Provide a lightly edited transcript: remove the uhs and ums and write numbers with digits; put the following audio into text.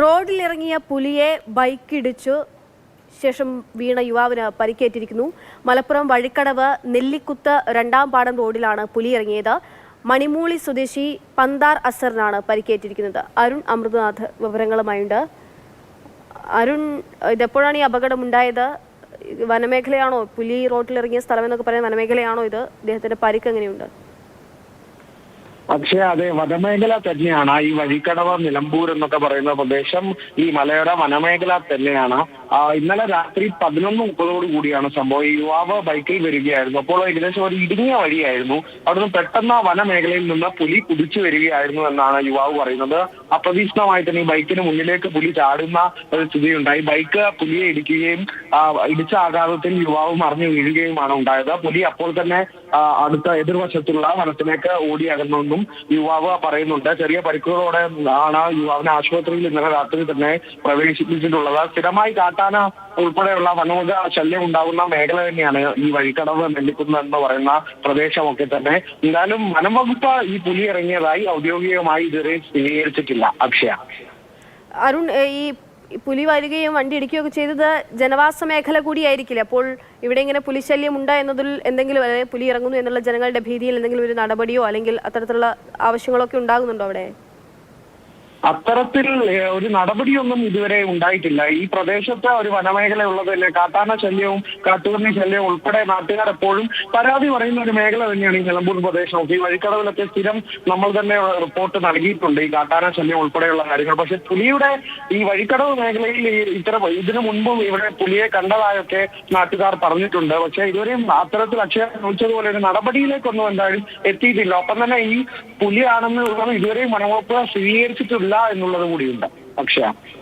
റോഡിലിറങ്ങിയ പുലിയെ ബൈക്കിടിച്ചു ശേഷം വീണ യുവാവിന് പരിക്കേറ്റിരിക്കുന്നു. മലപ്പുറം വഴിക്കടവ് നെല്ലിക്കുത്ത് രണ്ടാം പാടം റോഡിലാണ് പുലി ഇറങ്ങിയത്. മണിമൂളി സ്വദേശി പന്താർ അസറിനാണ് പരിക്കേറ്റിരിക്കുന്നത്. അരുൺ അമൃതനാഥ് വിവരങ്ങളുമായുണ്ട്. അരുൺ, ഇതെപ്പോഴാണ് ഈ അപകടം ഉണ്ടായത്? വനമേഖലയാണോ? പുലി റോഡിലിറങ്ങിയ സ്ഥലം എന്നൊക്കെ പറയുന്ന വനമേഖലയാണോ ഇത്? ഇദ്ദേഹത്തിന്റെ പരിക്ക് എങ്ങനെയുണ്ട്? പക്ഷേ അതെ, വനമേഖല തന്നെയാണ്. ഈ വഴിക്കടവ് നിലമ്പൂർ എന്നൊക്കെ പറയുന്ന പ്രദേശം ഈ മലയോര വനമേഖല തന്നെയാണ്. ഇന്നലെ രാത്രി 11:30 കൂടിയാണ് സംഭവം. ഈ യുവാവ് ബൈക്കിൽ വരികയായിരുന്നു. അപ്പോൾ ഏകദേശം ഒരു ഇടുങ്ങിയ വഴിയായിരുന്നു. അവിടുന്ന് പെട്ടെന്ന് വനമേഖലയിൽ നിന്ന് പുലി കുതിച്ചു വരികയായിരുന്നു എന്നാണ് യുവാവ് പറയുന്നത്. അപ്രതീക്ഷിതമായി തന്നെ ഈ ബൈക്കിന് മുന്നിലേക്ക് പുലി ചാടുന്ന ഒരു സ്ഥിതിയുണ്ടായി. ബൈക്ക് പുലിയെ ഇടിക്കുകയും ഇടിച്ച ആഘാതത്തിൽ യുവാവ് മറിഞ്ഞു വീഴുകയുമാണ് ഉണ്ടായത്. പുലി അപ്പോൾ തന്നെ അടുത്ത എതിർവശത്തുള്ള വനത്തിലേക്ക് ഓടി അകന്നു യുവാവ് പറയുന്നുണ്ട്. ചെറിയ പരിക്കുകളോടെ ആണ് യുവാവിനെ ആശുപത്രിയിൽ ഇന്നലെ രാത്രി തന്നെ പ്രവേശിപ്പിച്ചിട്ടുള്ളത്. സ്ഥിരമായി കാട്ടാന ഉൾപ്പെടെയുള്ള വനമൃഗ ശല്യം ഉണ്ടാകുന്ന മേഖല തന്നെയാണ് ഈ വഴിക്കടവ് നെല്ലിക്കുന്ന് എന്ന് പറയുന്ന പ്രദേശമൊക്കെ തന്നെ. എന്തായാലും വനം വകുപ്പ് ഈ പുലി ഇറങ്ങിയതായി ഔദ്യോഗികമായി ഇതുവരെ സ്ഥിരീകരിച്ചിട്ടില്ല. അക്ഷയ, അരുൺ, ഈ പുലി വരികയും വണ്ടി ഇടിക്കുകയൊക്കെ ചെയ്തത് ജനവാസ മേഖല കൂടിയായിരിക്കില്ല. അപ്പോൾ ഇവിടെ ഇങ്ങനെ പുലിശല്യം ഉണ്ട് എന്നതിൽ എന്തെങ്കിലും, അല്ലെങ്കിൽ പുലി ഇറങ്ങുന്നു എന്നുള്ള ജനങ്ങളുടെ ഭീതിയിൽ എന്തെങ്കിലും ഒരു നടപടിയോ അല്ലെങ്കിൽ അത്തരത്തിലുള്ള ആവശ്യങ്ങളൊക്കെ ഉണ്ടാകുന്നുണ്ടോ അവിടെ? അത്തരത്തിൽ ഒരു നടപടിയൊന്നും ഇതുവരെ ഉണ്ടായിട്ടില്ല. ഈ പ്രദേശത്ത് ഒരു വനമേഖല ഉള്ളത് തന്നെ. കാട്ടാന ശല്യവും കാട്ടുപന്നി ശല്യവും ഉൾപ്പെടെ നാട്ടുകാർ എപ്പോഴും പരാതി പറയുന്ന ഒരു മേഖല തന്നെയാണ് ഈ നിലമ്പൂർ പ്രദേശം. ഈ വഴിക്കടവിലൊക്കെ സ്ഥിരം നമ്മൾ തന്നെ റിപ്പോർട്ട് നൽകിയിട്ടുണ്ട് ഈ കാട്ടാന ശല്യം ഉൾപ്പെടെയുള്ള കാര്യങ്ങൾ. പക്ഷെ പുലിയുടെ ഈ വഴിക്കടവ് മേഖലയിൽ ഇതിനു മുൻപും ഇവിടെ പുലിയെ കണ്ടതായൊക്കെ നാട്ടുകാർ പറഞ്ഞിട്ടുണ്ട്. പക്ഷെ ഇതുവരെയും അത്തരത്തിൽ അക്ഷയ ചോദിച്ചതുപോലെ ഒരു നടപടിയിലേക്കൊന്നും എന്തായാലും എത്തിയിട്ടില്ല. ഒപ്പം തന്നെ ഈ പുലിയാണെന്നുള്ളത് ഇതുവരെയും വനംവകുപ്പ് സ്ഥിരീകരിച്ചിട്ടില്ല എന്നുള്ളത് കൂടിയുണ്ട്. അക്ഷയ.